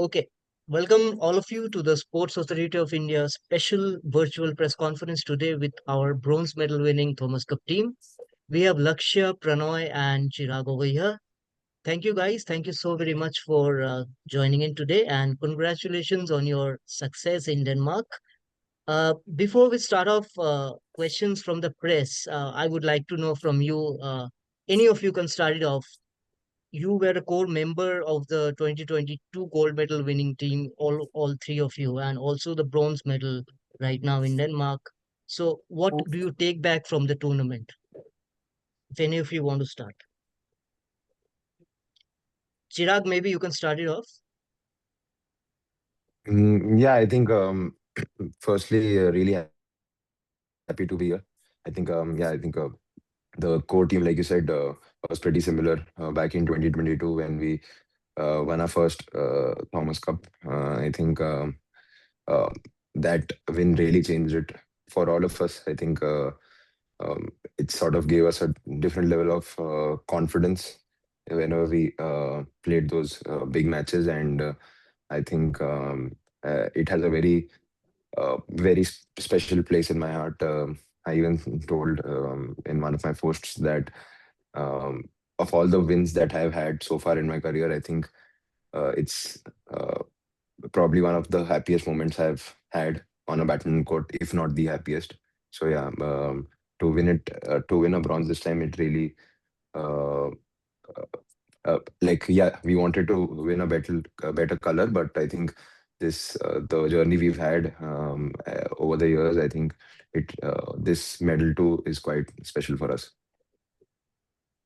Okay, welcome all of you to the Sports Authority of India special virtual press conference today with our bronze medal winning Thomas Cup team. We have Lakshya, Pranoy, and Chirag over here. Thank you guys. Thank you so very much for joining in today and congratulations on your success in Denmark. Before we start off, questions from the press, I would like to know from you, any of you can start it off. You were a core member of the 2022 gold medal winning team, all three of you, and also the bronze medal right now in Denmark. So, what do you take back from the tournament? If any of you want to start, Chirag, maybe you can start it off. Yeah, I think firstly, really happy to be here. I think the core team, like you said, was pretty similar back in 2022 when we won our first Thomas Cup. I think uh, that win really changed it for all of us. I think it sort of gave us a different level of confidence whenever we played those big matches, and I think it has a very special place in my heart. I even told in one of my posts that um, of all the wins that I've had so far in my career, I think it's probably one of the happiest moments I've had on a badminton court, if not the happiest. So yeah, to win a bronze this time, it really uh, like yeah, we wanted to win a better color, but I think this the journey we've had over the years, I think it this medal too is quite special for us.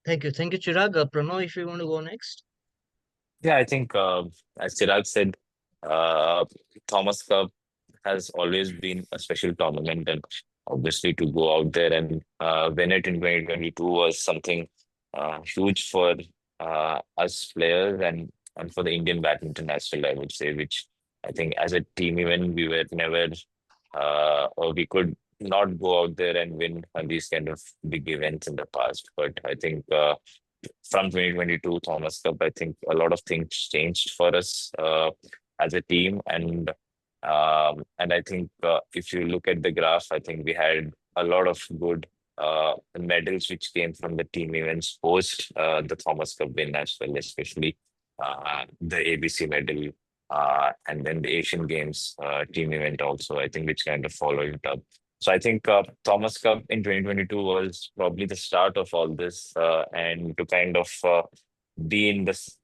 Thank you, Chirag. Pranoy, if you want to go next. Yeah, I think as Chirag said, uh, Thomas Cup has always been a special tournament, and obviously to go out there and win it in 2022 was something huge for us players and for the Indian badminton as well, I would say, which I think as a team even we were never or we could not go out there and win on these kind of big events in the past. But I think from 2022 Thomas Cup, I think a lot of things changed for us as a team, and I think if you look at the graph, I think we had a lot of good medals which came from the team events post the Thomas Cup win as well, especially the ABC medal and then the Asian Games team event also, I think, which kind of followed it up. So I think Thomas Cup in 2022 was probably the start of all this, and to kind of be in this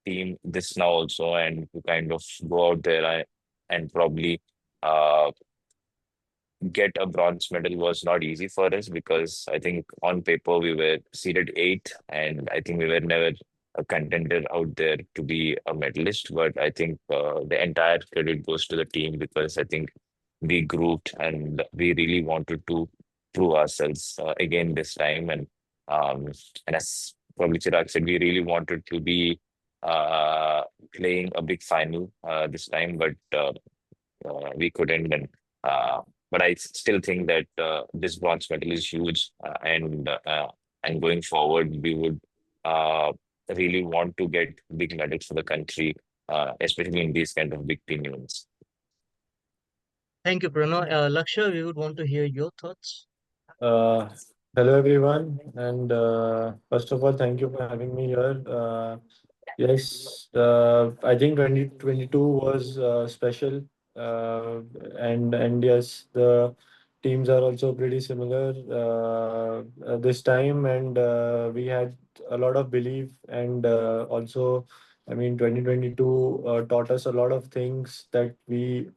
team this now also, and to kind of go out there and probably uh, get a bronze medal was not easy for us because I think on paper we were seeded eighth, and I think we were never a contender out there to be a medalist. But I think the entire credit goes to the team because I think we grouped and we really wanted to prove ourselves again this time. Um, and as probably Chirag said, we really wanted to be uh, playing a big final this time, but we couldn't. Uh, but I still think that this bronze medal is huge, and going forward, we would uh, really want to get big medals for the country, especially in these kind of big team events. Thank you, Pranoy. Lakshya, we would want to hear your thoughts. Uh, Hello everyone, and first of all, thank you for having me here. Yes, I think 2022 was special, uh, and yes, the teams are also pretty similar this time, and we had a lot of belief, and also, I mean, 2022 taught us a lot of things that we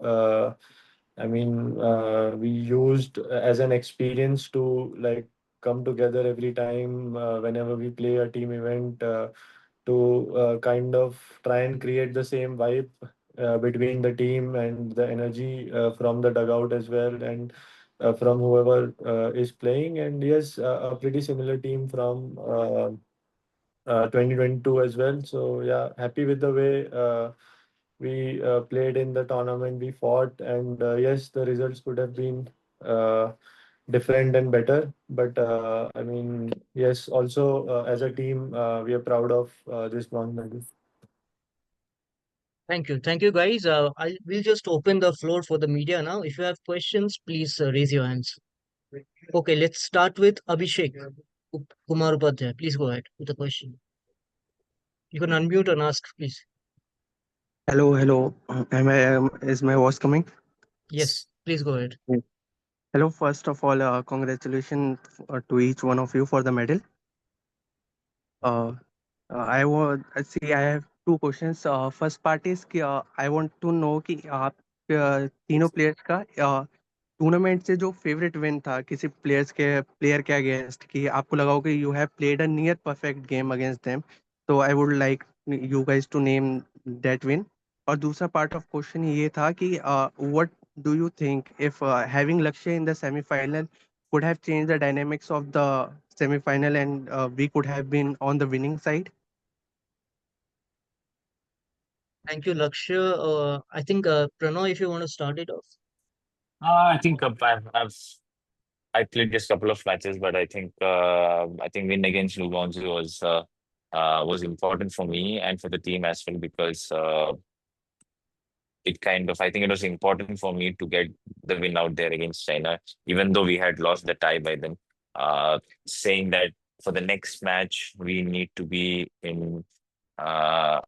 used as an experience to like come together every time whenever we play a team event to kind of try and create the same vibe between the team and the energy from the dugout as well, and from whoever is playing. And yes, a pretty similar team from 2022 as well. So yeah, happy with the way we played in the tournament. We fought, and yes, the results could have been uh, different and better. But I mean, yes, also as a team, we are proud of this bronze medal. Thank you, guys. We'll just open the floor for the media now. If you have questions, please raise your hands. Okay, let's start with Abhishek Kumar Upadhyay. Please go ahead with the question. You can unmute and ask, please. Hello, hello. Is my voice coming? Yes, please go ahead. Yes. Hello, first of all, congratulations to each one of you for the medal. Uh, I see. I have two questions. First part is कि I want to know कि आप तीनों players का tournament से जो favourite win था किसी player के अगेंस्ट कि आपको लगा हो कि you have played a near perfect game against them, तो I would like you guys to name that win. और दूसरा पार्ट ऑफ क्वेश्चन ये था कि what do you think if having Lakshya in the semifinal could have changed the dynamics of the semi-final and we could have been on the winning side. Thank you, Lakshya. I think Pranoy, if you want to start it off. I think I played just a couple of matches, but I think win against Lugonzi was important for me and for the team as well because it kind of I think it was important for me to get the win out there against China, even though we had lost the tie by then. Saying that for the next match we need to be uh,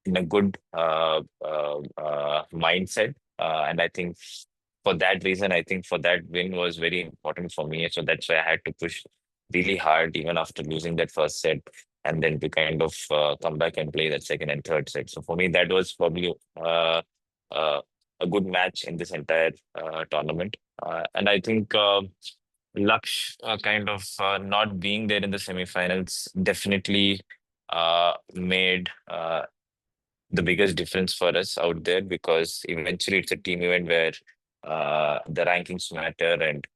in a good mindset. And I think for that reason, I think for that win was very important for me. So that's why I had to push really hard even after losing that first set and then to kind of come back and play that second and third set. So for me, that was probably uh, a good match in this entire tournament. And I think Laksh kind of not being there in the semifinals definitely made the biggest difference for us out there because eventually it's a team event where the rankings matter and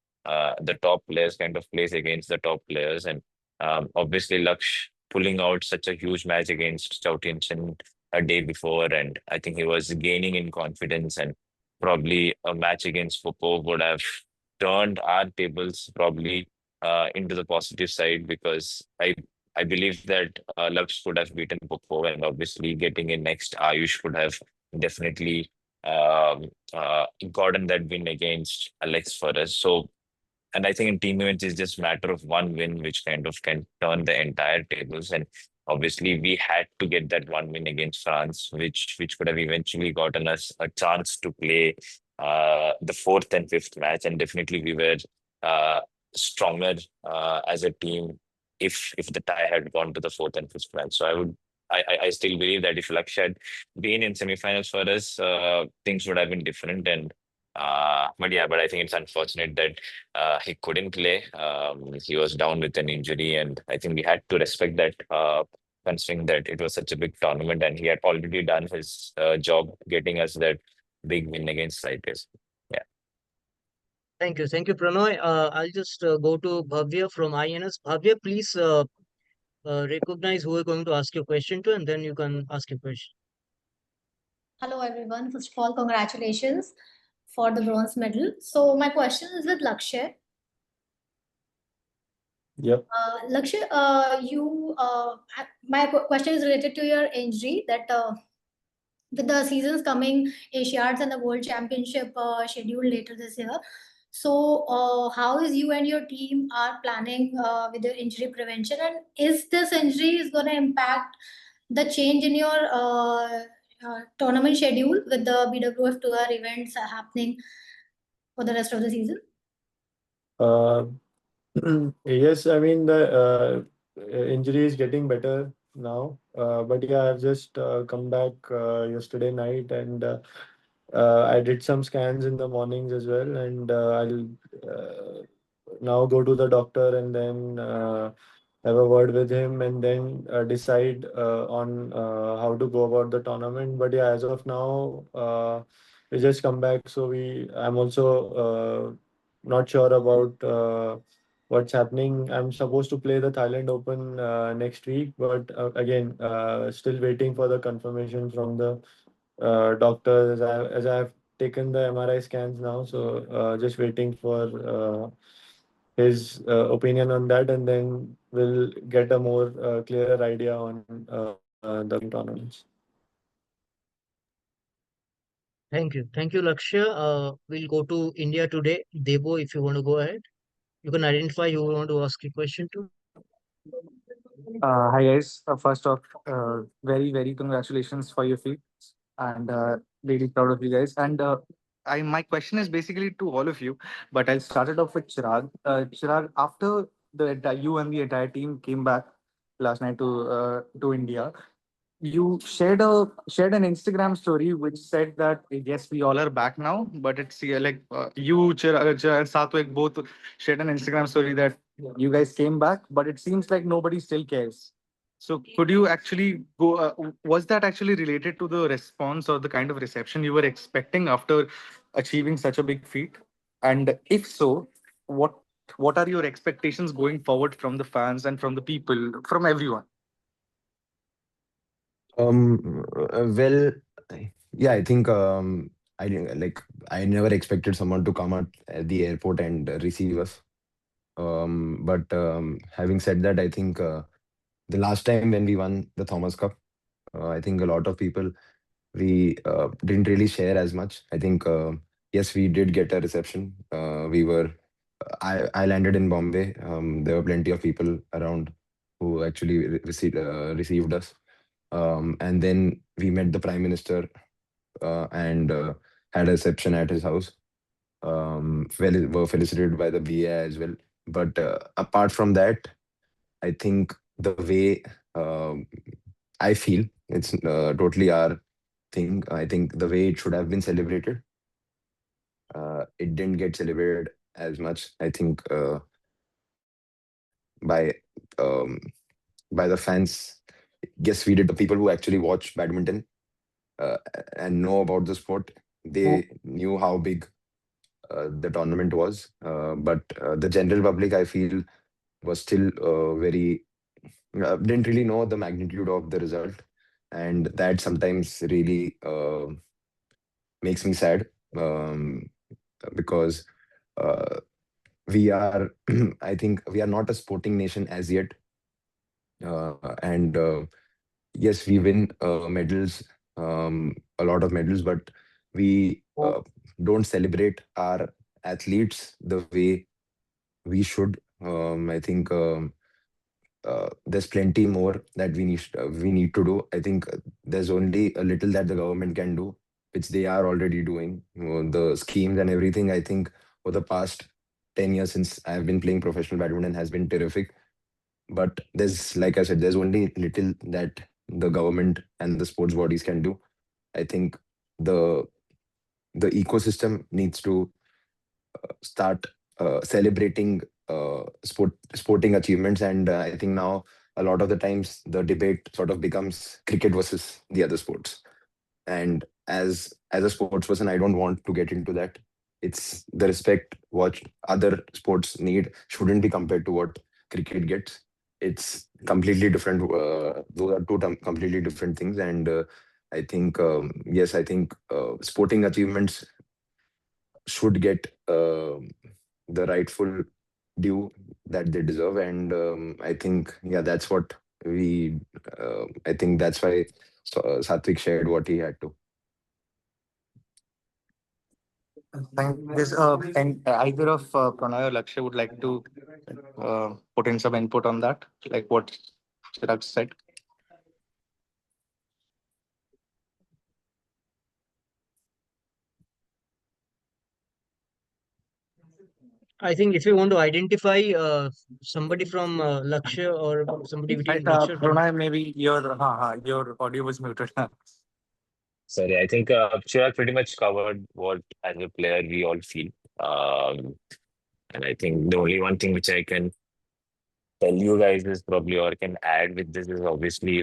the top players kind of plays against the top players and obviously Laksh pulling out such a huge match against Chow Tien a day before and I think he was gaining in confidence and probably a match against Popov would have turned our tables probably into the positive side because I believe that Lux could have beaten Popov, and obviously getting in next, Ayush could have definitely um, gotten that win against Alex for us. So, and I think in team events, it's just matter of one win, which kind of can turn the entire tables. And obviously, we had to get that one win against France, which could have eventually gotten us a chance to play the fourth and fifth match. And definitely, we were uh, stronger as a team if the tie had gone to the fourth and fifth match. So I still believe that if Lakshya had been in semifinals for us, things would have been different. And but yeah, but I think it's unfortunate that he couldn't play. He was down with an injury, and I think we had to respect that. Considering that it was such a big tournament, and he had already done his job, getting us that big win against Cyprus. Yeah. Thank you, Pranoy. I'll just go to Bhavya from INS. Bhavya, please recognize who you're going to ask your question to, and then you can ask your question. Hello, everyone. First of all, congratulations for the bronze medal. So, my question is with Lakshya. Yep. Lakshya, my question is related to your injury that with the seasons coming, Asiads and the World Championship scheduled later this year. So, how is you and your team are planning with your injury prevention, and is this injury is going to impact the change in your tournament schedule with the BWF Tour events happening for the rest of the season? Uh, yes, I mean the injury is getting better now, but yeah, I've just come back yesterday night and I did some scans in the mornings as well, and I'll now go to the doctor and then have a word with him and then decide on how to go about the tournament. But yeah, as of now, we just come back, so I'm also not sure about what's happening. I'm supposed to play the Thailand Open next week, but again, still waiting for the confirmation from the doctor as I've taken the MRI scans now. So just waiting for his opinion on that, and then we'll get a more clearer idea on the tournaments. Thank you, Lakshya. We'll go to India today. Debo, if you want to go ahead, you can identify you want to ask a question to. Hi guys. First off, very congratulations for your feat, and really proud of you guys. And I my question is basically to all of you, but I'll start it off with Chirag. Chirag, after you and the entire team came back last night to India, you shared an Instagram story which said that yes, we all are back now, but it's like you, Chirag, Satvik both shared an Instagram story that you guys came back, but it seems like nobody still cares. So could you actually go? Was that actually related to the response or the kind of reception you were expecting after achieving such a big feat? And if so, what what are your expectations going forward from the fans and from the people, from everyone? Well, yeah, I think like I never expected someone to come at the airport and receive us. But having said that, I think the last time when we won the Thomas Cup, I think a lot of people we didn't really share as much. I think yes, we did get a reception. We were I landed in Bombay. There were plenty of people around who actually received us. And then we met the Prime Minister and had a reception at his house. Were felicitated by the BA as well. But apart from that, I think the way I feel it's totally our thing. I think the way it should have been celebrated, it didn't get celebrated as much. I think by um, by the fans. Yes, we did. The people who actually watch badminton uh, and know about the sport, they knew how big the tournament was. But the general public, I feel, was still very didn't really know the magnitude of the result, and that sometimes really makes me sad because uh, we are, I think, we are not a sporting nation as yet, and yes, we win medals, a lot of medals, but we don't celebrate our athletes the way we should. I think there's plenty more that we need to do. I think there's only a little that the government can do, which they are already doing. The schemes and everything. I think for the past 10 years since I've been playing professional badminton has been terrific. But there's, like I said, there's only little that the government and the sports bodies can do. I think the the ecosystem needs to start celebrating sporting achievements. And I think now a lot of the times the debate sort of becomes cricket versus the other sports. And as a sports person, I don't want to get into that. It's the respect what other sports need shouldn't be compared to what cricket gets. It's completely different. Those are completely different things. And I think yes, I think sporting achievements should get the rightful due that they deserve. And I think, yeah, that's what I think that's why Satvik shared what he had to. And either of Pranay or Lakshya would like to put in some input on that, like what Chirag said. I think if you want to identify somebody from Lakshya or somebody between Right, Lakshya or Pranay, maybe your audio was muted. Sorry, I think Chirag pretty much covered what, as a player, we all feel. Um, and I think the only one thing which I can tell you guys is probably, or can add with this, is obviously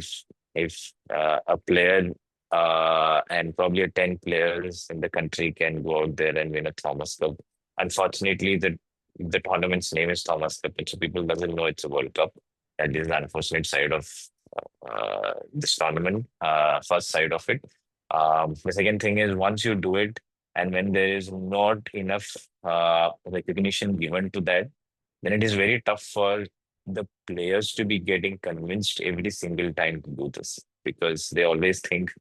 if a player and probably a 10 players in the country can go out there and win a Thomas Cup. Unfortunately, the tournament's name is Thomas Cup, and so people doesn't know it's a World Cup. That is the unfortunate side of this tournament, first side of it. The second thing is, once you do it, and when there is not enough recognition given to that, then it is very tough for the players to be getting convinced every single time to do this, because they always think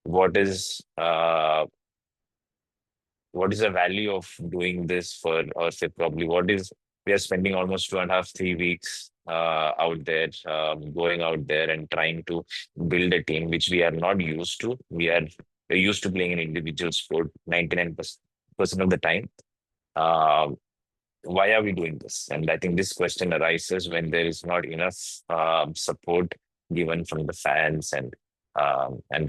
what is what is the value of doing this for, or say probably what is, we are spending almost 2.5, 3 weeks out there, going out there and trying to build a team, which we are not used to. We're used to playing an individual sport 99% of the time. Um, why are we doing this? And I think this question arises when there is not enough support given from the fans and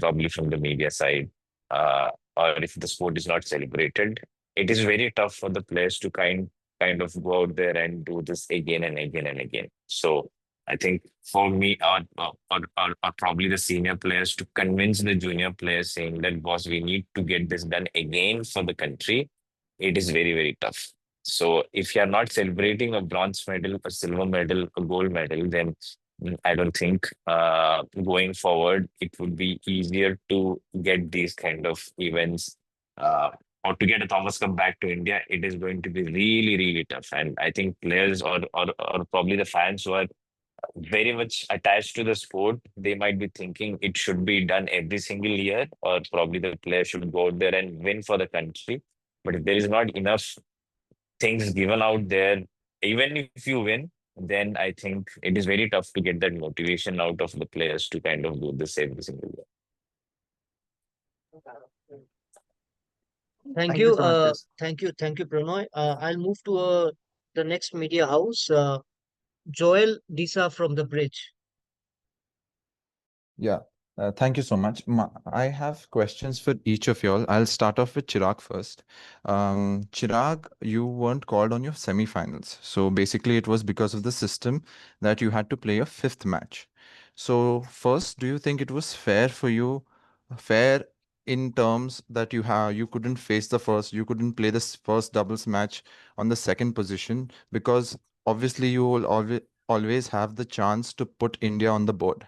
probably from the media side, or if the sport is not celebrated, it is very tough for the players to kind of go out there and do this again and again and again. So I think for me, or probably the senior players to convince the junior players saying that, boss, we need to get this done again for the country. It is very, very tough. So if you are not celebrating a bronze medal, a silver medal, a gold medal, then I don't think going forward it would be easier to get these kind of events, or to get a Thomas Cup back to India. It is going to be really, really tough. And I think players, or probably the fans who are very much attached to the sport, they might be thinking it should be done every single year, or probably the player should go out there and win for the country. But if there is not enough things given out there, even if you win, then I think it is very tough to get that motivation out of the players to kind of do this every single year. Thank Thank you you. so much, guys. Thank you, Pranoy. I'll move to the next media house. Joel Disa from the Bridge. Yeah, thank you so much. I have questions for each of y'all. I'll start off with Chirag first. Chirag, you weren't called on your semifinals. So basically, it was because of the system that you had to play a fifth match. So, first, do you think it was fair for you, fair in terms that you couldn't face the first, you couldn't play this first doubles match on the second position because obviously you will always have the chance to put India on the board.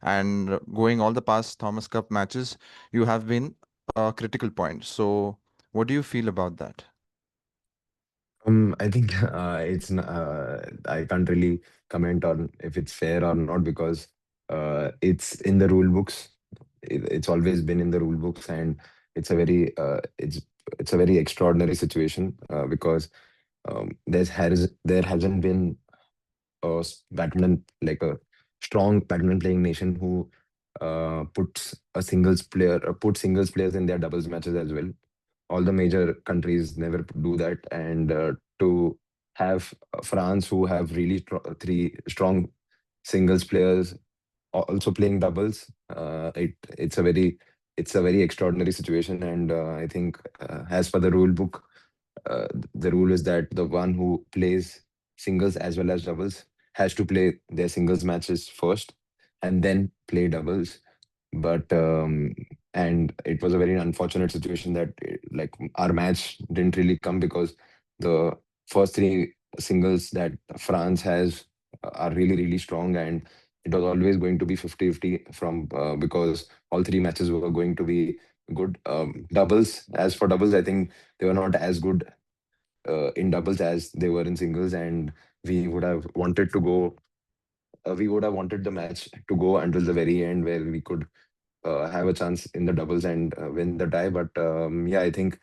And going all the past Thomas Cup matches, you have been a critical point. So, what do you feel about that? I think I can't really comment on if it's fair or not because it's in the rule books. It's always been in the rule books, and it's a very it's a very extraordinary situation because there hasn't been badminton like a strong badminton playing nation who put singles players in their doubles matches as well. All the major countries never do that, and to have France who have really three strong singles players also playing doubles, it's a very extraordinary situation, and I think as per the rule book, the rule is that the one who plays singles as well as doubles has to play their singles matches first and then play doubles. But and it was a very unfortunate situation that like our match didn't really come because the first three singles that France has are really really strong, and it was always going to be 50-50 from because all three matches were going to be good. Doubles, as for doubles, I think they were not as good in doubles as they were in singles, and we would have wanted to go. We would have wanted the match to go until the very end, where we could have a chance in the doubles and win the tie. But yeah, I think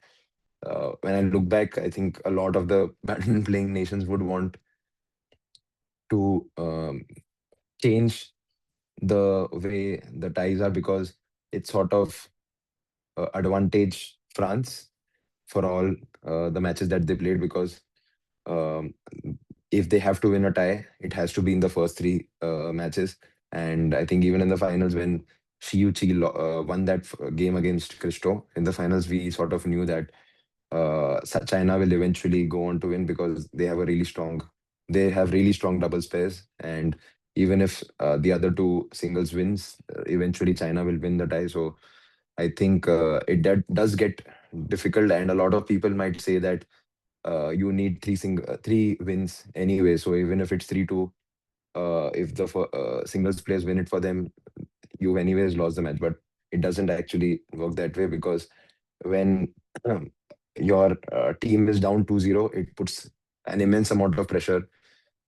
when I look back, I think a lot of the badminton playing nations would want to change the way the ties are because it sort of advantage France for all the matches that they played because um, if they have to win a tie, it has to be in the first three matches. And I think even in the finals, when Xiu Qi won that game against Cristo in the finals, we sort of knew that China will eventually go on to win because they have really strong doubles pairs. And even if the other two singles wins, eventually China will win the tie. So I think that does get difficult, and a lot of people might say that you need three wins anyway. So even if it's 3-2, if the singles players win it for them, you've anyways lost the match. But it doesn't actually work that way because when your team is down 2-0, it puts an immense amount of pressure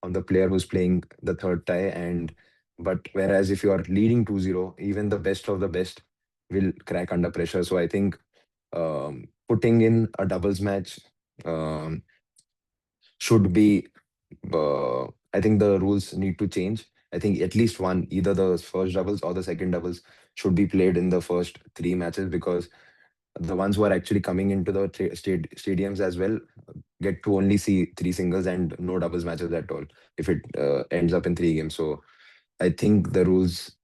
on the player who's playing the third tie. And but whereas if you are leading 2-0, even the best of the best will crack under pressure. So I think putting in a doubles match um, should be. I think the rules need to change. I think at least one, either the first doubles or the second doubles, should be played in the first three matches, because the ones who are actually coming into the stadiums as well get to only see three singles and no doubles matches at all if it ends up in three games. So I think the rules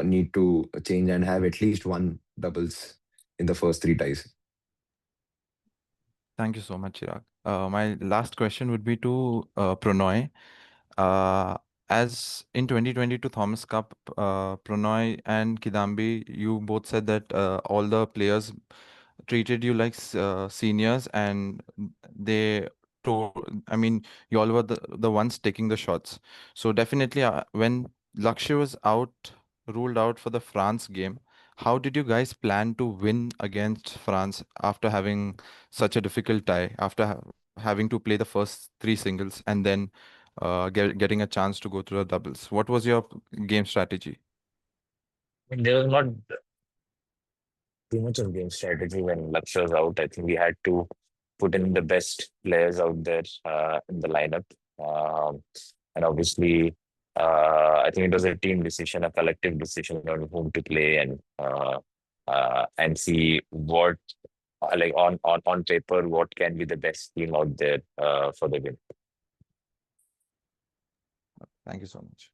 need to change and have at least one doubles in the first three ties. Thank you so much, Chirag. My last question would be to Pranoy. Uh, as in 2022 Thomas Cup, Pranoy and Kidambi, you both said that all the players treated you like seniors, and they told, I mean, you all were the ones taking the shots. So definitely, when Lakshya was ruled out for the France game, how did you guys plan to win against France after having such a difficult tie, after having to play the first three singles and then getting a chance to go through the doubles? What was your game strategy? There was not too much of game strategy when Lakshya was out. I think we had to put in the best players out there in the lineup. Um, and obviously, I think it was a team decision, a collective decision on whom to play, and see what, like on paper, what can be the best team out there for the win. Thank you so much.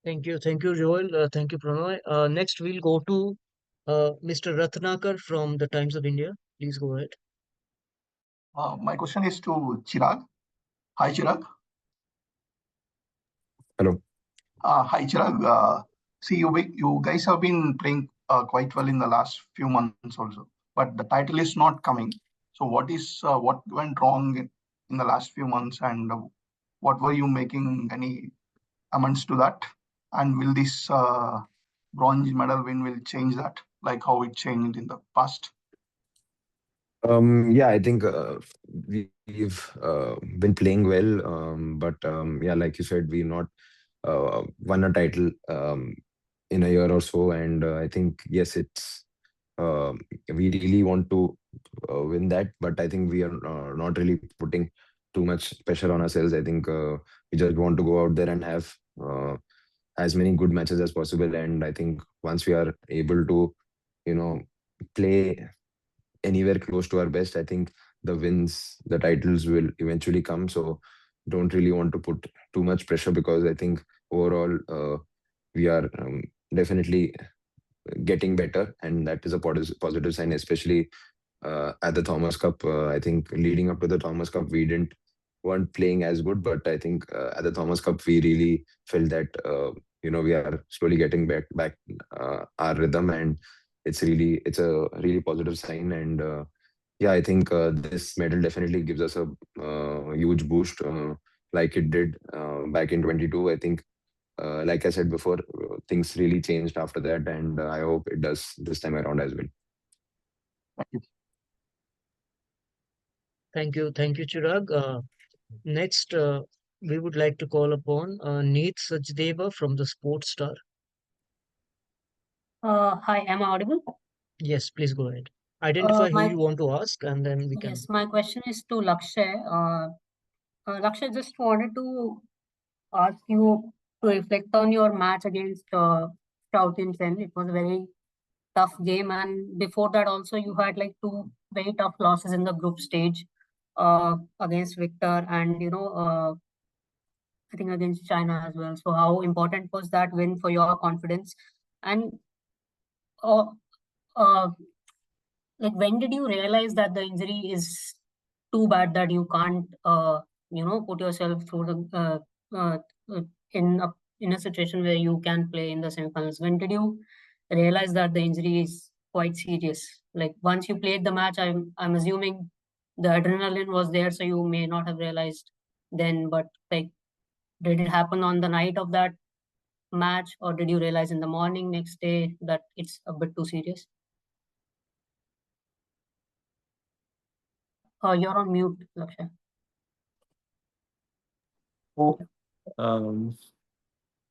Thank you, Joel. Thank you, Pranoy. Next, we'll go to Mr. Ratnakar from the Times of India. Please go ahead. My question is to Chirag. Hi, Chirag. Hello. Hi, Chirag. See, you guys have been playing quite well in the last few months also, but the title is not coming. So what went wrong in the last few months, and what were you making any amends to that? And will this bronze medal win will change that, like how it changed in the past? Yeah, I think we've been playing well, but yeah, like you said, we've not won a title in a year or so, and I think yes, it's we really want to win that, but I think we are not really putting too much pressure on ourselves. I think we just want to go out there and have as many good matches as possible, and I think once we are able to, you know, play anywhere close to our best, I think the wins, the titles will eventually come. So don't really want to put too much pressure, because I think overall we are definitely getting better, and that is a positive sign, especially at the Thomas Cup. I think leading up to the Thomas Cup, we didn't weren't playing as good, but I think at the Thomas Cup, we really felt that we are slowly getting back our rhythm, and it's a really positive sign. And yeah, I think this medal definitely gives us a huge boost, like it did back in 22. I think, like I said before, things really changed after that, and I hope it does this time around as well. Thank you. Thank you, Chirag. Next, we would like to call upon Neet Sachdeva from the Sports Star. Hi, am I audible? Yes, please go ahead. Identify who My you want to ask, and then we can. yes, my question is to Lakshay. Lakshay, just wanted to ask you to reflect on your match against South Indian. It was a very tough game, and before that also you had like two very tough losses in the group stage against Victor and I think against China as well. So how important was that win for your confidence? And uh, uh, like when did you realize that the injury is too bad that you can't put yourself through the uh, in a in a situation where you can play in the semifinals? When did you realize that the injury is quite serious? Like once you played the match, I'm assuming the adrenaline was there, so you may not have realized then, but like did it happen on the night of that match, or did you realize in the morning next day that it's a bit too serious? You're on mute, Lakshay. Um,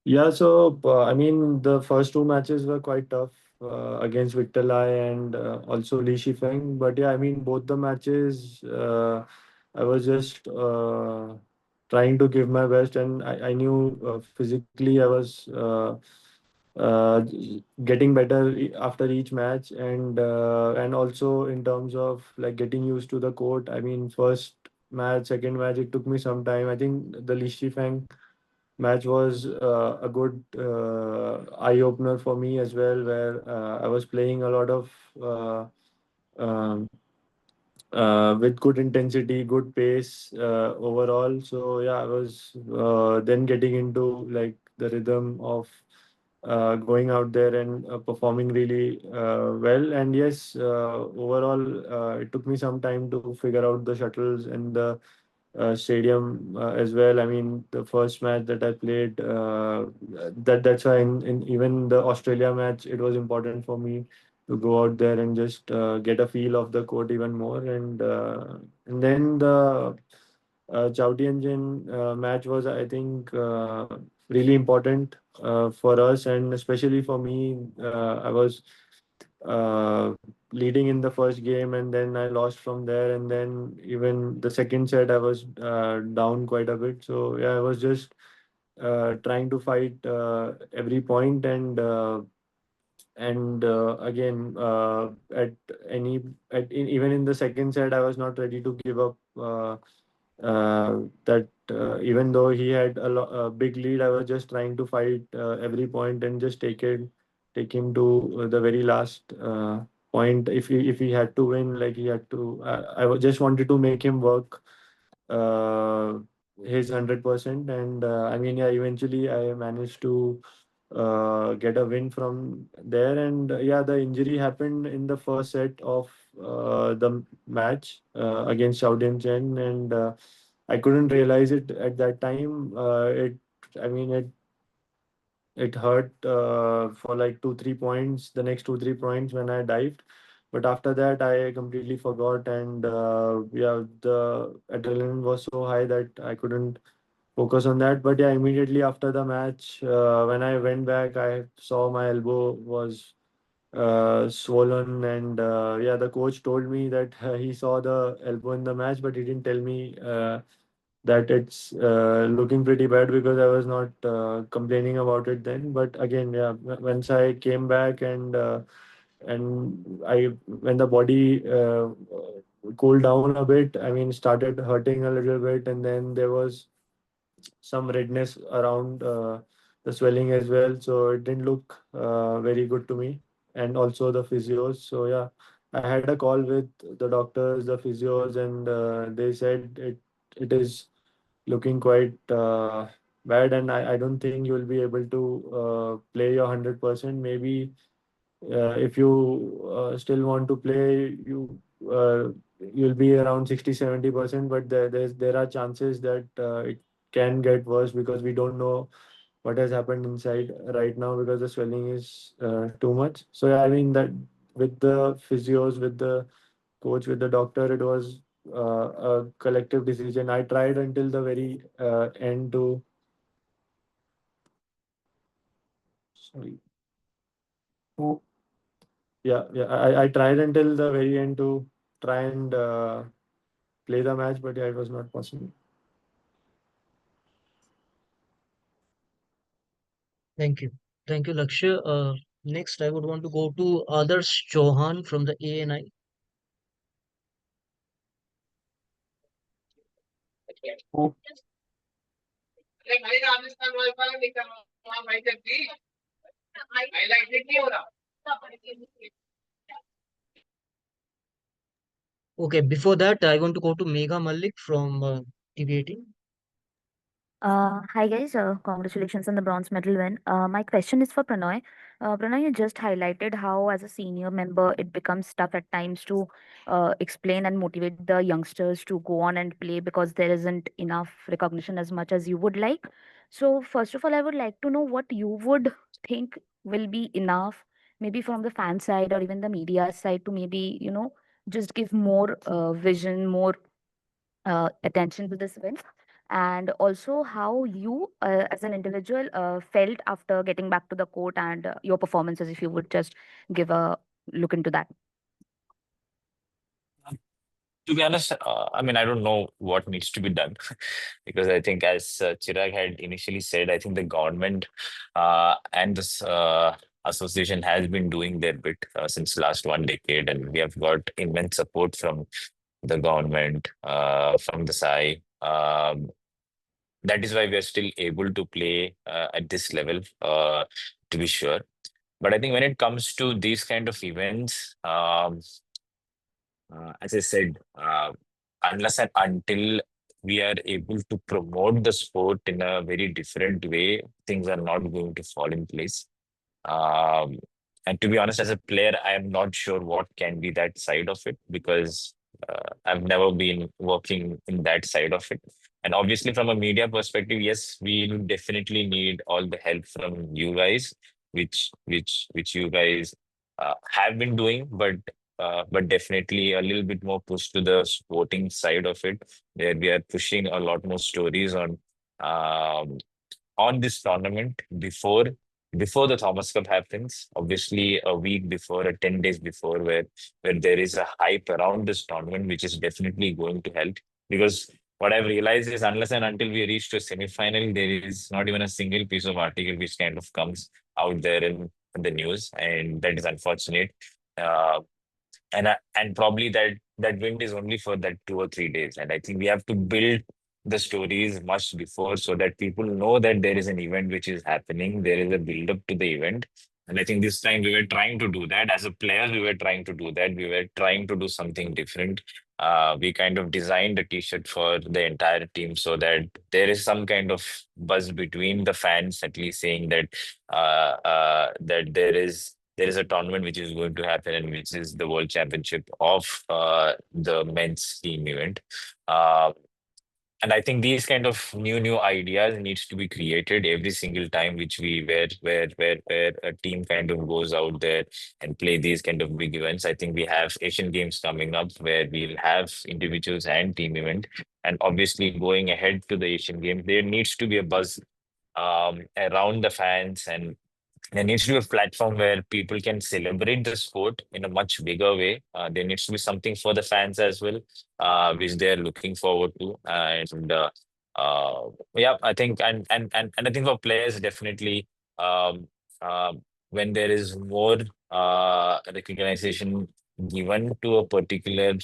Yeah, so I mean, the first two matches were quite tough against Victor Lai and also Li Shifeng. But yeah, I mean, both the matches, I was just trying to give my best, and I knew physically I was uh, getting better after each match, and also in terms of like getting used to the court. I mean, first match, second match, it took me some time. I think the Li Shifeng match was a good eye opener for me as well, where I was playing a lot of uh, um, with good intensity, good pace overall. So yeah, I was then getting into like the rhythm of going out there and performing really well. And yes, overall, it took me some time to figure out the shuttles and the stadium as well. I mean, the first match that I played, that's why in even the Australia match, it was important for me to go out there and just get a feel of the court even more. And then the Chao Tianjin match was, I think, really important for us, and especially for me. I was uh, leading in the first game, and then I lost from there. And then even the second set, I was down quite a bit. So yeah, I was just trying to fight every point, and again at any even in the second set, I was not ready to give up. That Even though he had a big lead, I was just trying to fight every point and just take him to the very last point. If he had to win, like he had to, just wanted to make him work uh, his 100%. And I mean, yeah, eventually I managed to get a win from there. And yeah, the injury happened in the first set of the match against Shaodin Chen, and I couldn't realize it at that time. I mean, it hurt for like 2 3 points, the next 2 3 points when I dived. But after that, I completely forgot, and yeah, the adrenaline was so high that I couldn't focus on that. But yeah, immediately after the match, when I went back, I saw my elbow was swollen, and yeah, the coach told me that he saw the elbow in the match, but he didn't tell me that it's looking pretty bad, because I was not complaining about it then. But again, yeah, once I came back, and I when the body cooled down a bit, I mean, started hurting a little bit, and then there was some redness around the swelling as well. So it didn't look very good to me, and also the physios. So yeah, I had a call with the doctors, the physios, and they said it is looking quite bad, and I don't think you'll be able to play your 100%. Maybe if you still want to play, uh, you'll be around 60 70%, but there are chances that it can get worse, because we don't know what has happened inside right now, because the swelling is too much. So yeah, I mean that with the physios, with the coach, with the doctor, it was a collective decision. I tried until the very end to sorry. Oh, yeah, I tried until the very end to try and play the match, but yeah, it was not possible. Thank you. Thank you, Lakshya. Next, I would want to go to Adarsh Chauhan from the ANI. Oh, Okay, before that, I want to go to Megha Malik from TV18. Hi guys, congratulations on the bronze medal win. My question is for Pranoy. Pranoy, you just highlighted how, as a senior member, it becomes tough at times to explain and motivate the youngsters to go on and play because there isn't enough recognition as much as you would like. So, first of all, I would like to know what you would think will be enough, maybe from the fan side or even the media side, to maybe, just give more vision, more attention to this event. and also how you, as an individual, felt after getting back to the court and your performances, if you would just give a look into that. To be honest, I mean, I don't know what needs to be done because I think, as Chirag had initially said, I think the government and this association has been doing their bit since last 1 decade, and we have got immense support from the government, from the SAI. That is why we are still able to play at this level, to be sure. But I think when it comes to these kind of events, as I said, unless and until we are able to promote the sport in a very different way, things are not going to fall in place. Um, and to be honest, as a player, I am not sure what can be that side of it because I've never been working in that side of it. And obviously, from a media perspective, yes, we will definitely need all the help from you guys, which you guys have been doing, but definitely a little bit more push to the sporting side of it, where we are pushing a lot more stories um, on this tournament before the Thomas Cup happens. Obviously, a week before, or 10 days before, where there is a hype around this tournament, which is definitely going to help. Because what I've realized is, unless and until we reach to a semi-final, there is not even a single piece of article which kind of comes out there in the news, and that is unfortunate. Uh, and probably that wind is only for that 2 or 3 days, and I think we have to build the stories much before so that people know that there is an event which is happening, there is a build up to the event. And I think this time we were trying to do that as a player, we were trying to do that, we were trying to do something different. We kind of designed a t-shirt for the entire team so that there is some kind of buzz between the fans, at least saying that that there is a tournament which is going to happen, and which is the World Championship of the men's team event. Uh, and I think these kind of new ideas needs to be created every single time which we where a team kind of goes out there and play these kind of big events. I think we have Asian Games coming up where we'll have individuals and team event, and obviously going ahead to the Asian Games, there needs to be a buzz around the fans, and there needs to be a platform where people can celebrate the sport in a much bigger way. There needs to be something for the fans as well, which they're looking forward to. Yeah, I think, and I think for players, definitely, um, uh, when there is more recognition given to a particular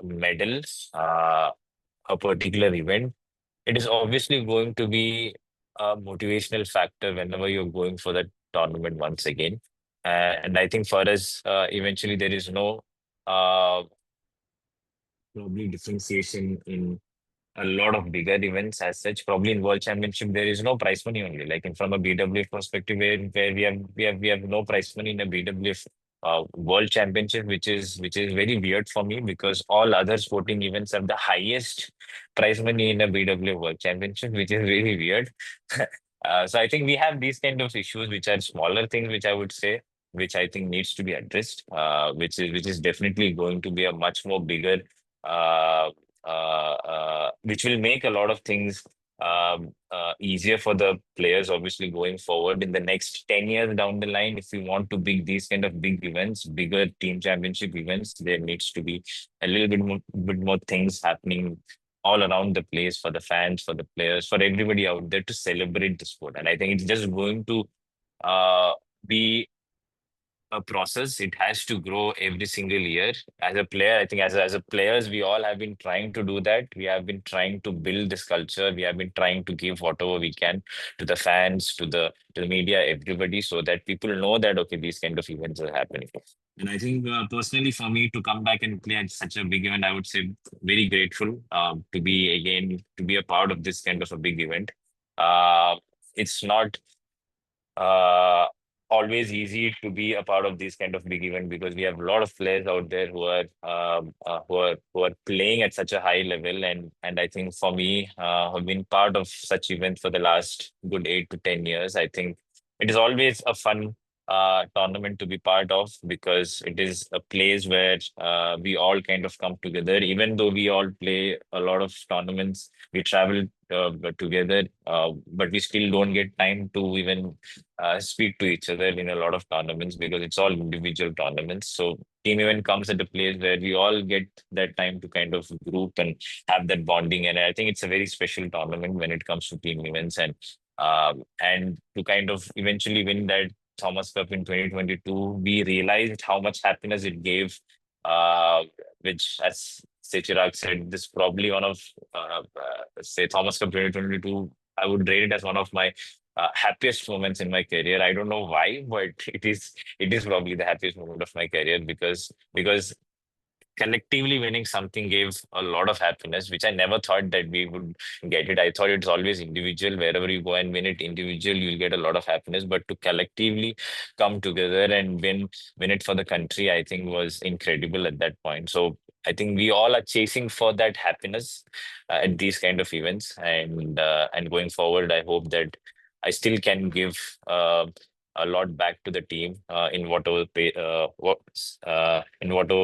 medal, uh, a particular event, it is obviously going to be a motivational factor whenever you're going for that tournament once again. And I think for us, eventually there is no uh, probably differentiation in a lot of bigger events as such. Probably in World Championship, there is no prize money only. Like in from a BWF perspective, where we have no prize money in a BWF World Championship, which is very weird for me because all other sporting events have the highest prize money in a BWF World Championship, which is really weird. So I think we have these kind of issues, which are smaller things, which I would say, which I think needs to be addressed, which is definitely going to be a much more bigger uh, which will make a lot of things easier for the players, obviously, going forward in the next 10 years down the line. If we want to big these kind of big events, bigger team championship events, there needs to be a little bit more things happening all around the place for the fans, for the players, for everybody out there to celebrate the sport. And I think it's just going to be a process. It has to grow every single year. As a player, I think as a players, we all have been trying to do that. We have been trying to build this culture. We have been trying to give whatever we can to the fans, to the media, everybody, so that people know that okay, these kind of events are happening. And I think personally, for me to come back and play at such a big event, I would say very grateful to be a part of this kind of a big event. Uh, it's not uh, always easy to be a part of these kind of big event because we have a lot of players out there who are playing at such a high level, and I think for me, have been part of such events for the last good 8 to 10 years. I think it is always a fun tournament to be part of, because it is a place where we all kind of come together. Even though we all play a lot of tournaments, we travel together, but we still don't get time to even speak to each other in a lot of tournaments because it's all individual tournaments. So team event comes at a place where we all get that time to kind of group and have that bonding. And I think it's a very special tournament when it comes to team events, and to kind of eventually win that Thomas Cup in 2022, we realized how much happiness it gave, uh, which, as Chirag said, this is probably one of, say, Thomas Cup 2022. I would rate it as one of my happiest moments in my career. I don't know why, but it is probably the happiest moment of my career, because collectively winning something gave a lot of happiness, which I never thought that we would get it. I thought it's always individual. Wherever you go and win it individual, you'll get a lot of happiness. But to collectively come together and win it for the country, I think was incredible at that point. So I think we all are chasing for that happiness at these kind of events, and going forward, I hope that I still can give a lot back to the team in whatever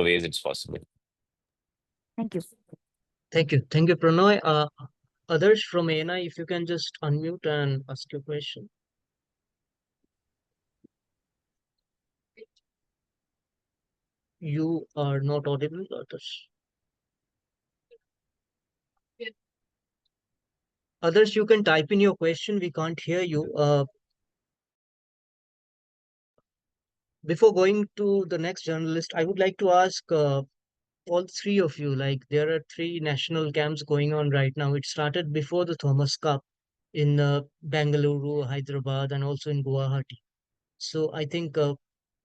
ways it's possible. Thank you. Thank you. Thank you, Pranoy. Others from ANI, if you can just unmute and ask your question. You are not audible, others. Others, you can type in your question. We can't hear you. Before going to the next journalist, I would like to ask all three of you, like there are three national camps going on right now. It started before the Thomas Cup in Bengaluru, Hyderabad, and also in Guwahati. So I think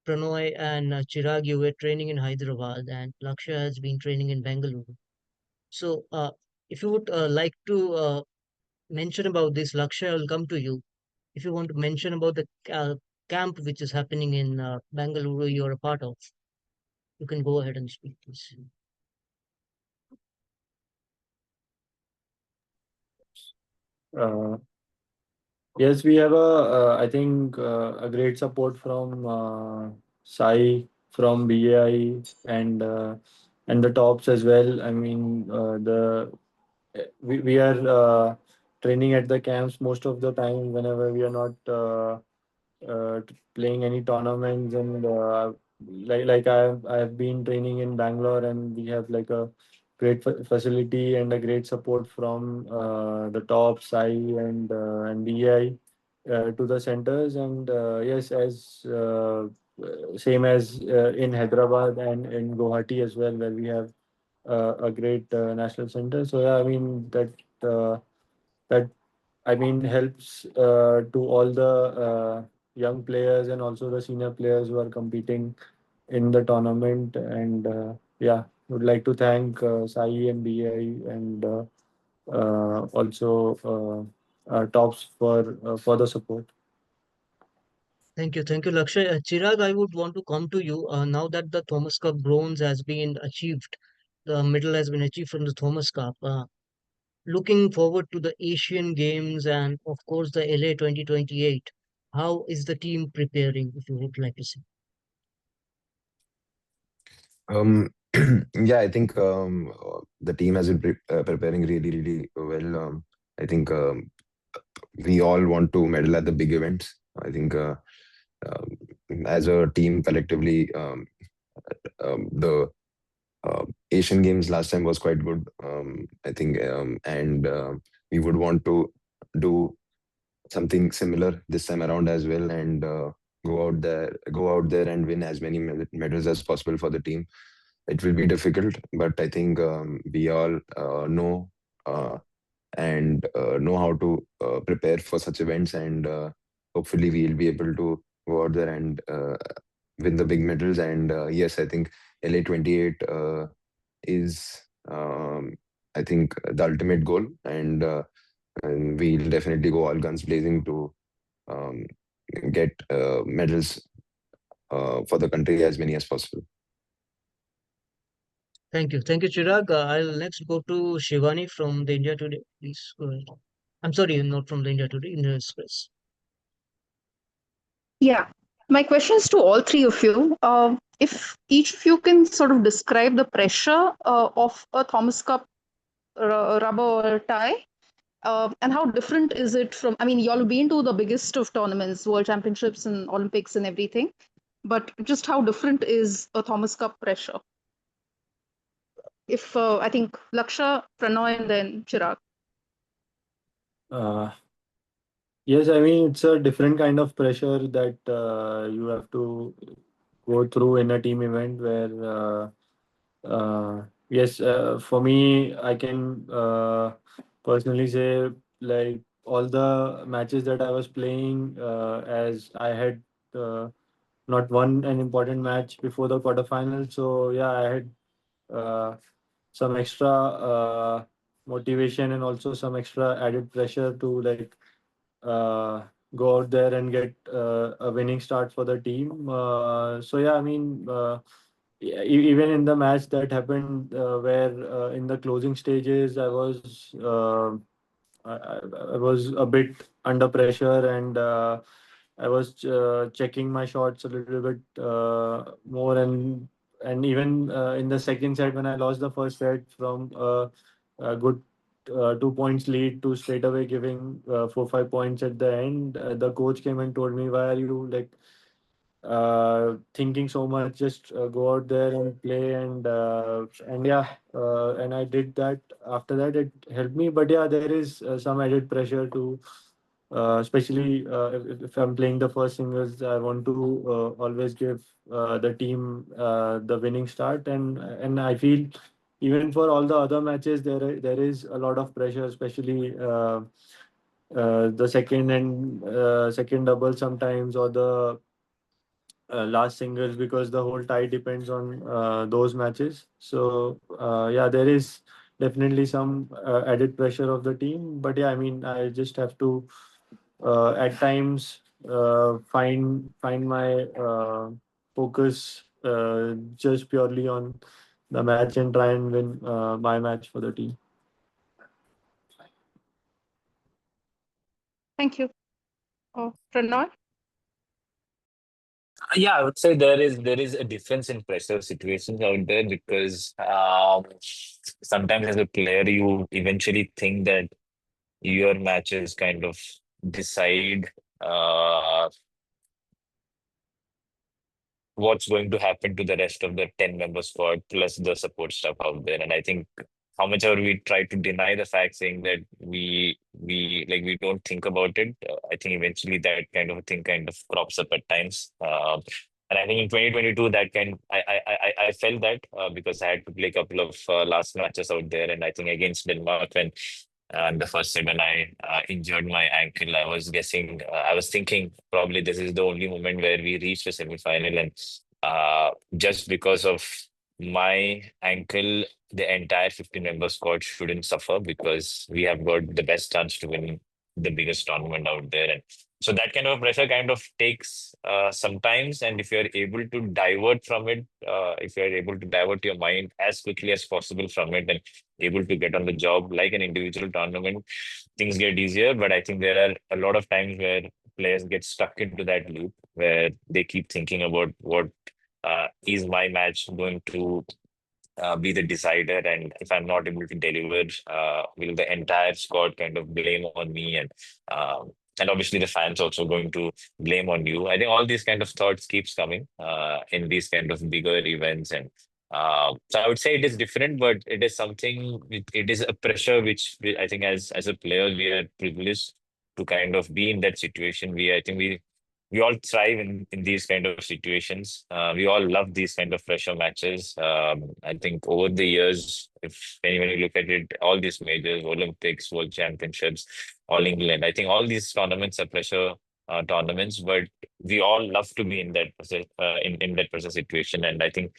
Pranoy and Chirag, you were training in Hyderabad, and Lakshya has been training in Bengaluru. So if you would like to mention about this, Lakshya, I'll come to you. If you want to mention about the camp which is happening in Bengaluru, you're a part of, you can go ahead and speak, please. Yes, we have I think, a great support from Sai, from BAI, and the tops as well. I mean, we are training at the camps most of the time whenever we are not playing any tournaments, and like I've been training in Bangalore, and we have like a great facility and a great support from the top Sai and BI to the centers. And yes, as same as in Hyderabad and in Guwahati as well, where we have a great national center. So yeah, I mean that I mean helps to all the young players and also the senior players who are competing in the tournament. And yeah, would like to thank Sai and BI and also Tops for the support. Thank you. Thank you, Lakshay. Chirag, I would want to come to you. Now that the Thomas Cup bronze has been achieved, the medal has been achieved from the Thomas Cup. Looking forward to the Asian Games and, of course, the LA 2028. How is the team preparing, if you would like to say? Um, yeah, I think the team has been preparing really, really well. I think we all want to medal at the big events. I think as a team collectively, the Asian Games last time was quite good. I think, and we would want to do something similar this time around as well, and go out there and win as many medals as possible for the team. It will be difficult, but I think we all know and know how to prepare for such events, and hopefully we'll be able to go out there and win the big medals. And yes, I think LA 28 is, I think, the ultimate goal, and we'll definitely go all guns blazing to um, get medals for the country, as many as possible. Thank you. Thank you, Chirag. I'll next go to Shivani from the India Today. Please go ahead. I'm sorry, not from the India Today, India Express. Yeah. My question is to all three of you. If each of you can sort of describe the pressure of a Thomas Cup rubber or tie, and how different is it from? I mean, y'all been to the biggest of tournaments, World Championships and Olympics and everything, but just how different is a Thomas Cup pressure? If I think Laksha, Pranoy, and then Chirag. Uh, yes, I mean, it's a different kind of pressure that you have to go through in a team event where, yes, for me, I can personally say like all the matches that I was playing, as I had not won an important match before the quarterfinals. So yeah, I had uh, some extra motivation and also some extra added pressure to like uh, go out there and get a winning start for the team. So yeah, I mean, even in the match that happened where in the closing stages, I was a bit under pressure and I was checking my shots a little bit more and even in the second set when I lost the first set from a good 2 points lead to straight away giving 4 5 points at the end. The coach came and told me, "Why are you like thinking so much? Just go out there and play." And yeah, and I did that. After that, it helped me. But yeah, there is some added pressure to. Especially if I'm playing the first singles, I want to always give the team the winning start, and I feel even for all the other matches, there is a lot of pressure, especially the second double sometimes or the last singles because the whole tie depends on those matches. So yeah, there is definitely some added pressure of the team. But yeah, I mean, I just have to at times find my focus just purely on the match and try and win my match for the team. Thank you. Pranoy? Yeah, I would say there is a difference in pressure situations out there because sometimes as a player you eventually think that your matches kind of decide uh, what's going to happen to the rest of the 10 member squad plus the support stuff out there. And I think how much ever we try to deny the fact saying that we don't think about it, I think eventually that kind of a thing kind of crops up at times. And I think in 2022 that I felt that because I had to play a couple of last matches out there, and I think against Denmark when the first set when I injured my ankle, I was thinking probably this is the only moment where we reach the semi-final, and just because of my ankle, the entire 15-member squad shouldn't suffer because we have got the best chance to win the biggest tournament out there. And so that kind of pressure kind of takes sometimes, and if you're able to divert from it, if you're able to divert your mind as quickly as possible from it and able to get on the job like an individual tournament, things get easier. But I think there are a lot of times where players get stuck into that loop where they keep thinking about what is my match going to be the decider, and if I'm not able to deliver, will the entire squad kind of blame on me, and obviously the fans also going to blame on you. I think all these kind of thoughts keeps coming in these kind of bigger events, and so I would say it is different, but it is something. It is a pressure which I think as a player we are privileged to kind of be in that situation. I think we all thrive in these kind of situations. We all love these kind of pressure matches. I think over the years, if when you look at it, all these majors, Olympics, World Championships, All England, I think all these tournaments are pressure tournaments, but we all love to be in that in that pressure situation. And I think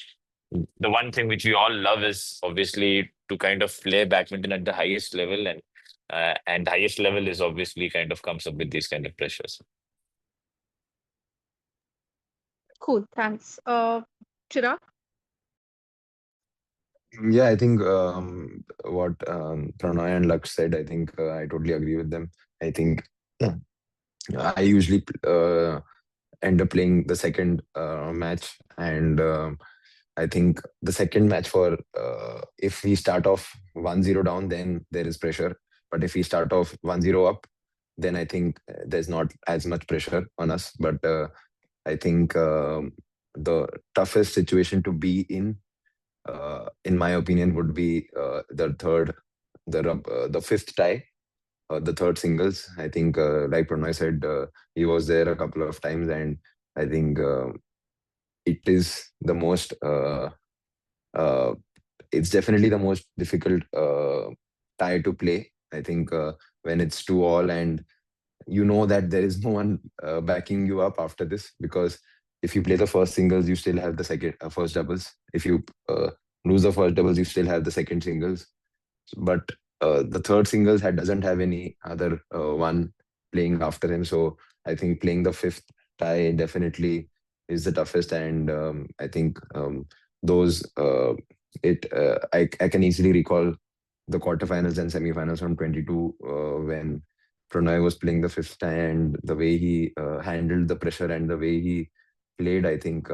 the one thing which we all love is obviously to kind of play badminton at the highest level, and the highest level is obviously kind of comes up with these kind of pressures. Cool, thanks. Chirag? Yeah, I think what Pranay and Lux said, I think I totally agree with them. I think I usually end up playing the second match, and I think the second match for if we start off 1-0 down, then there is pressure. But if we start off 1-0 up, then I think there's not as much pressure on us. But I think the toughest situation to be in my opinion, would be the fifth tie, the third singles. I think, like Pranay said, he was there a couple of times, and I think it is the most. Uh, it's definitely the most difficult tie to play. I think when it's 2-all, and you know that there is no one backing you up after this, because if you play the first singles, you still have the second first doubles. If you lose the first doubles, you still have the second singles. But the third singles doesn't have any other one playing after him. So I think playing the fifth tie definitely is the toughest, and I think those I can easily recall the quarterfinals and semifinals from 22 when Pranay was playing the fifth tie, and the way he handled the pressure and the way he played, I think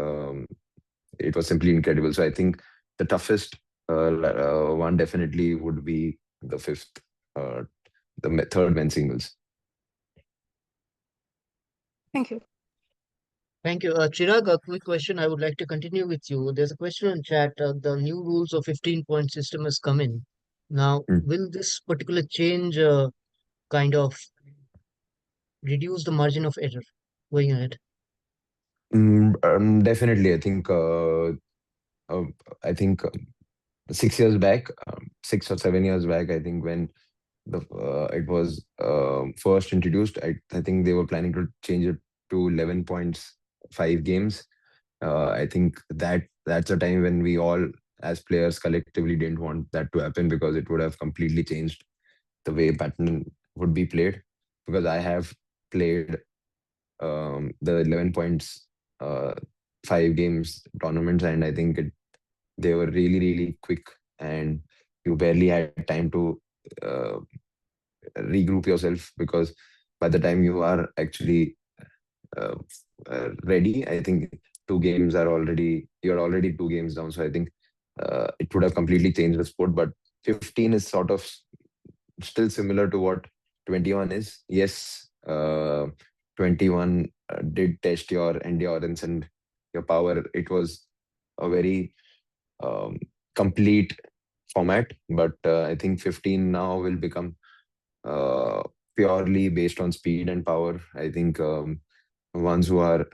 it was simply incredible. So I think the toughest one definitely would be the fifth, third men's singles. Thank you. Thank you. Chirag, a quick question. I would like to continue with you. There's a question in chat. The new rules of 15-point system has come in. Now, Mm. will this particular change kind of reduce the margin of error going ahead? Definitely, uh, I think 6 years back, 6 or 7 years back, I think when it was first introduced, I think they were planning to change it to 11 points, 5 games. I think that's a time when we all, as players, collectively didn't want that to happen, because it would have completely changed the way badminton would be played. Because I have played the 11 points, uh, 5 games tournaments, and I think they were really, really quick, and you barely had time to uh, regroup yourself, because by the time you are actually uh, ready, I think you're already 2 games down. So I think it would have completely changed the sport. But 15 is sort of still similar to what 21 is. Yes, 21 did test your endurance and your power. It was a very um, complete format, but I think 15 now will become uh, purely based on speed and power. I think ones who are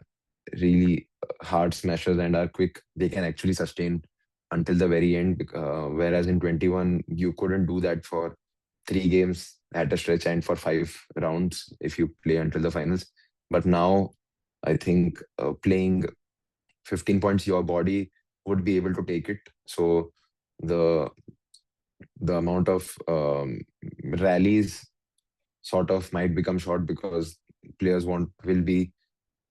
really hard smashers and are quick, they can actually sustain until the very end. Whereas in 21, you couldn't do that for 3 games at a stretch and for 5 rounds if you play until the finals. But now, I think playing 15 points, your body would be able to take it. So the amount of rallies sort of might become short, because players will be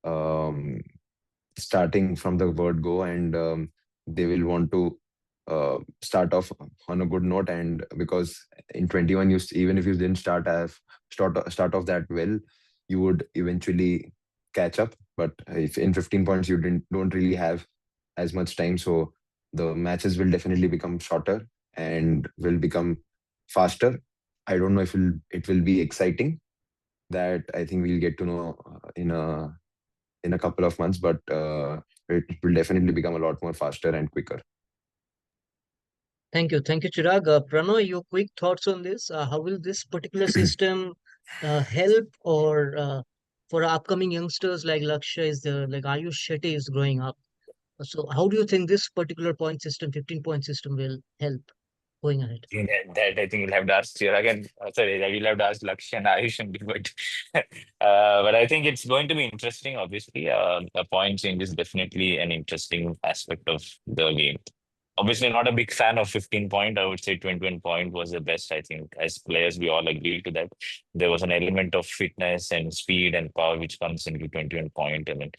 um, starting from the word go, and they will want to start off on a good note. And because in 21, even if you didn't start off that well, you would eventually catch up. But if in 15 points you don't really have as much time, so the matches will definitely become shorter and will become faster. I don't know if it will be exciting. That I think we'll get to know in a couple of months, but it will definitely become a lot more faster and quicker. Thank you. Thank you, Chirag. Pranoy, your quick thoughts on this. How will this particular system help or for upcoming youngsters like Lakshya is there, like Ayush Shetty is growing up. So how do you think this particular point system, 15-point system will help going ahead? That I think you'll have to ask here again. Sorry, that you'll have to ask Lakshya and Ayush and but but I think it's going to be interesting. Obviously, a point change is definitely an interesting aspect of the game. Obviously, not a big fan of 15 point. I would say 21 point was the best. I think as players, we all agreed to that. There was an element of fitness and speed and power which comes into 21 point. I mean,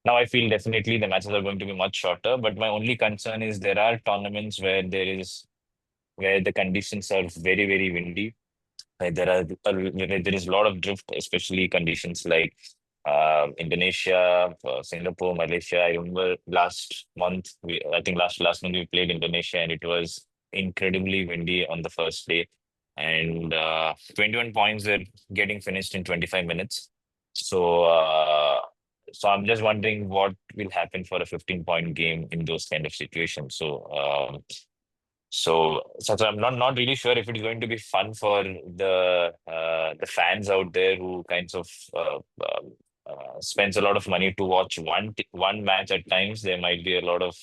now I feel definitely the matches are going to be much shorter. But my only concern is there are tournaments where the conditions are very, very windy. There is a lot of drift, especially conditions like Indonesia, Singapore, Malaysia. I remember last month, I think last month we played Indonesia, and it was incredibly windy on the first day, and 21 points were getting finished in 25 minutes. So, so I'm just wondering what will happen for a 15-point game in those kind of situations. So I'm not really sure if it's going to be fun for the fans out there who kinds of spends a lot of money to watch one match at times. There might be a lot of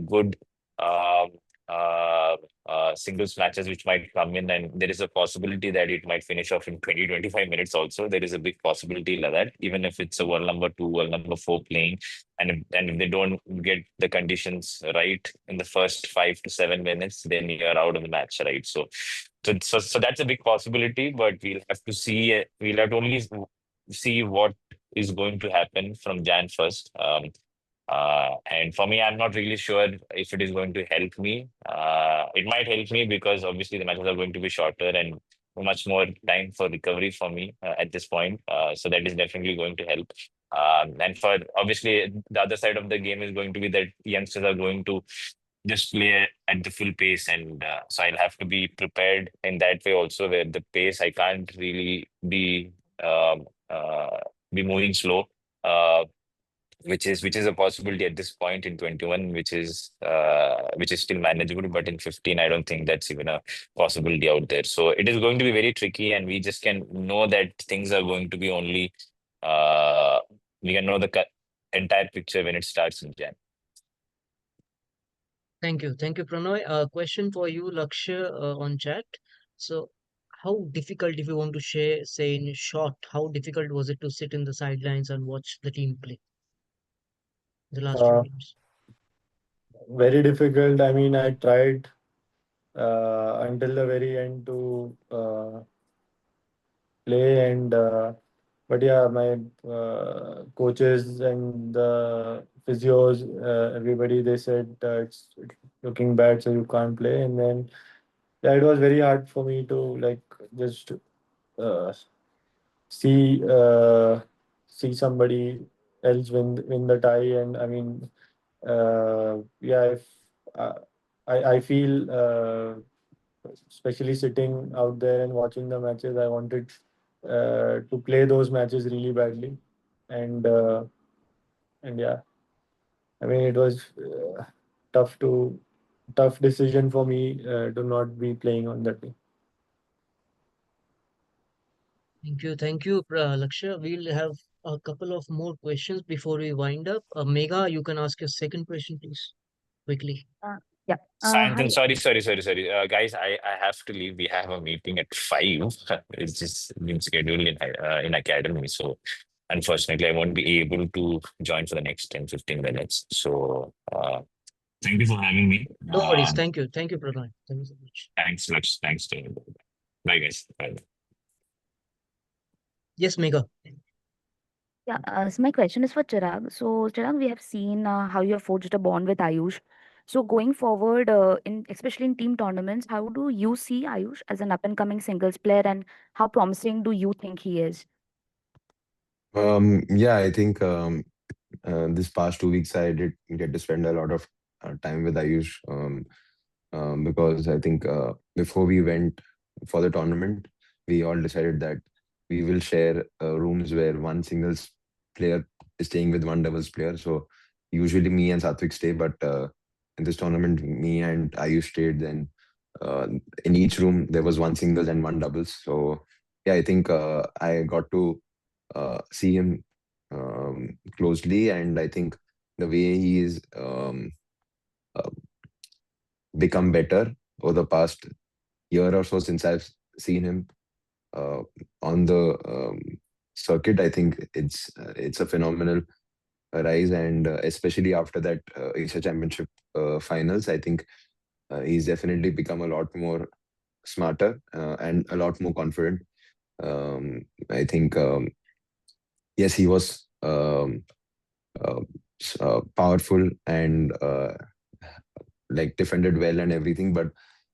good um uh, singles matches which might come in, and there is a possibility that it might finish off in 20-25 minutes. Also, there is a big possibility like that, even if it's a world number 2, world number 4 playing, and if they don't get the conditions right in the first 5 to 7 minutes, then you're out of the match, right? So that's a big possibility, but we'll have to see. We'll have to only see what is going to happen from Jan 1st. And for me, I'm not really sure if it is going to help me. It might help me because obviously the matches are going to be shorter and much more time for recovery for me at this point. So that is definitely going to help. And for obviously the other side of the game is going to be that youngsters are going to just play at the full pace, and so I'll have to be prepared in that way also, where the pace I can't really um, uh, be moving slow. Uh, which is a possibility at this point in 21, which is still manageable, but in 15 I don't think that's even a possibility out there. So it is going to be very tricky, and we just can know that things are going to be only uh we can know the entire picture when it starts in Jan. Thank you. Thank you, Pranoy. A question for you, Lakshya, on chat. So, how difficult, if you want to share, say in short, how difficult was it to sit in the sidelines and watch the team play the last few Uh, games? Very difficult. I mean, I tried until the very end to play, and but yeah, my coaches and the physios, everybody, they said it's looking bad, so you can't play. And then yeah, it was very hard for me to like just uh, see see somebody else win the tie. And I mean, yeah, if uh, I feel especially sitting out there and watching the matches, I wanted to play those matches really badly. And uh, and yeah, I mean, it was tough to tough decision for me to not be playing on that day. Thank you, Lakshya. We'll have a couple of more questions before we wind up. Megha, you can ask your second question, please, quickly. Yeah. Sayantan, Hi. sorry. Guys, I have to leave. We have a meeting at 5. It's just been scheduled in academy. So unfortunately, I won't be able to join for the next 10-15 minutes. So thank you for having me. No worries. Thank you. Thank you, Pranoy. Thank you so much. Thanks, Lux. Thanks to everybody. Bye, guys. Bye. Yes, Megha. Yeah, so my question is for Chirag. So, Chirag, we have seen how you have forged a bond with Ayush. So, going forward, in especially in team tournaments, how do you see Ayush as an up and coming singles player, and how promising do you think he is? Yeah, I think this past 2 weeks I did get to spend a lot of time with Ayush, because I think before we went for the tournament, we all decided that we will share rooms where one singles player is staying with one doubles player. So usually me and Satvik stay, but in this tournament, me and Ayush stayed. Then uh, in each room there was one singles and one doubles. So yeah, I think I got to see him closely, and I think the way he is uh, become better over the past year or so since I've seen him uh, on the circuit. I think it's a phenomenal rise, and especially after that Asia Championship finals, I think he's definitely become a lot more smarter and a lot more confident. I think yes, he was uh, powerful and like defended well and everything, but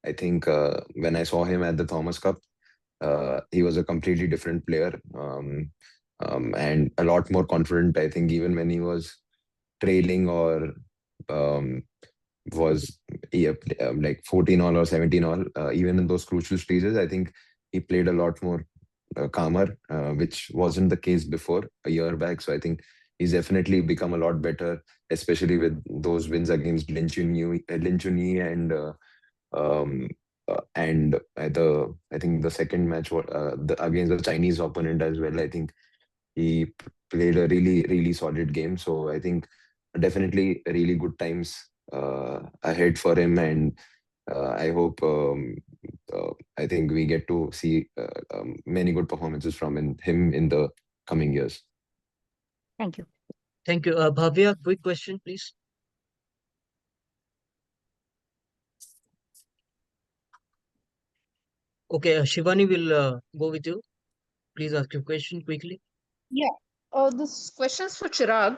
I think when I saw him at the Thomas Cup, he was a completely different player. and a lot more confident. I think even when he was trailing or um, was like 14 all or 17 all, even in those crucial stages, I think he played a lot more calmer, which wasn't the case before a year back. So I think he's definitely become a lot better, especially with those wins against Lin Chunyi and I think the second match against the Chinese opponent as well. I think he played a really solid game. So I think definitely really good times ahead for him, and I hope I think we get to see many good performances from him in the coming years. Thank you. Thank you. Bhavya, quick question, please. Okay, Shivani will go with you. Please ask your question quickly. Yeah. This question is for Chirag.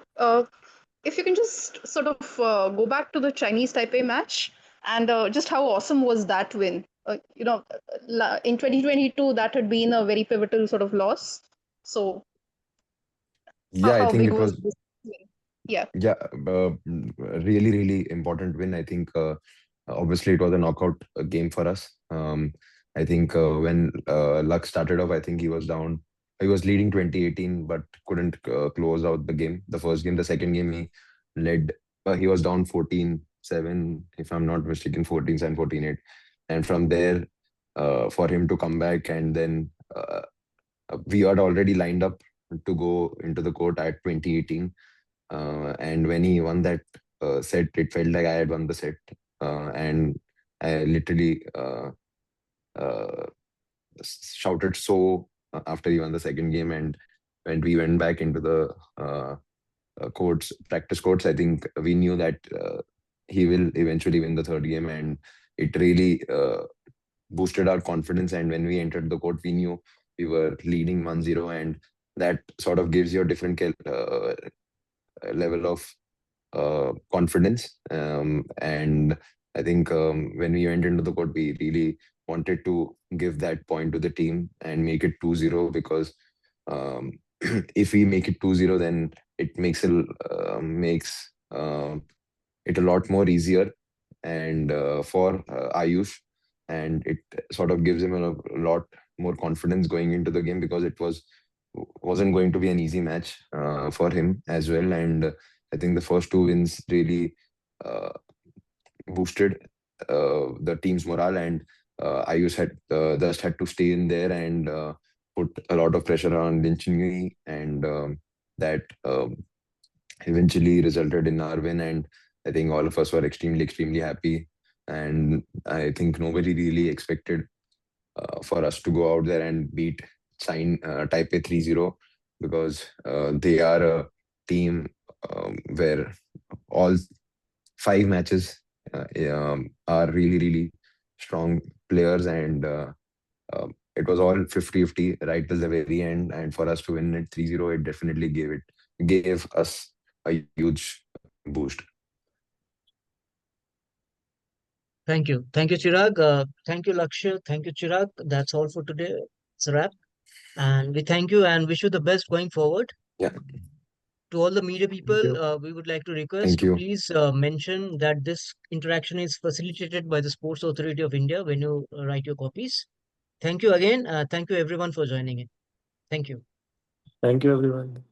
If you can just sort of go back to the Chinese Taipei match and just how awesome was that win? In 2022, that had been a very pivotal sort of loss. So Yeah, I how think big it was was. this win? Yeah. Yeah, really important win. I think obviously it was a knockout game for us. I think when Luck started off, I think he was down. He was leading 2018, but couldn't close out the game. The first game, the second game, he led. He was down 14-7, if I'm not mistaken, 14-7, 14-8. And from there, for him to come back, and then we had already lined up to go into the court at 2018, and when he won that set, it felt like I had won the set. And I literally uh, shouted so after he won the second game. And when we went back into the practice courts, I think we knew that he will eventually win the third game. And it really boosted our confidence. And when we entered the court, we knew we were leading 1-0, and that sort of gives you a different level of confidence. And I think when we went into the court, we really wanted to give that point to the team and make it 2-0, because um, if we make it 2-0, then it makes it a lot more easier and for Ayush, and it sort of gives him a lot more confidence going into the game, because it wasn't going to be an easy match for him as well. And I think the first two wins really uh, boosted the team's morale, and Ayush had just had to stay in there and put a lot of pressure on Lin Chunyi, and that eventually resulted in our win. And I think all of us were extremely happy. And I think nobody really expected for us to go out there and beat Taipei 3-0, because they are a team where all five matches are really strong players, and it was all 50-50 right till the very end. And for us to win it 3-0, it definitely gave us a huge boost. Thank you. Thank you, Chirag. Thank you, Lakshya. Thank you, Chirag. That's all for today. It's a wrap. And we thank you and wish you the best going forward. Yeah, To all the media Thank people, you. we would like to request thank to you. please mention that this interaction is facilitated by the Sports Authority of India when you write your copies. Thank you again. Thank you everyone for joining in. Thank you. Thank you, everyone.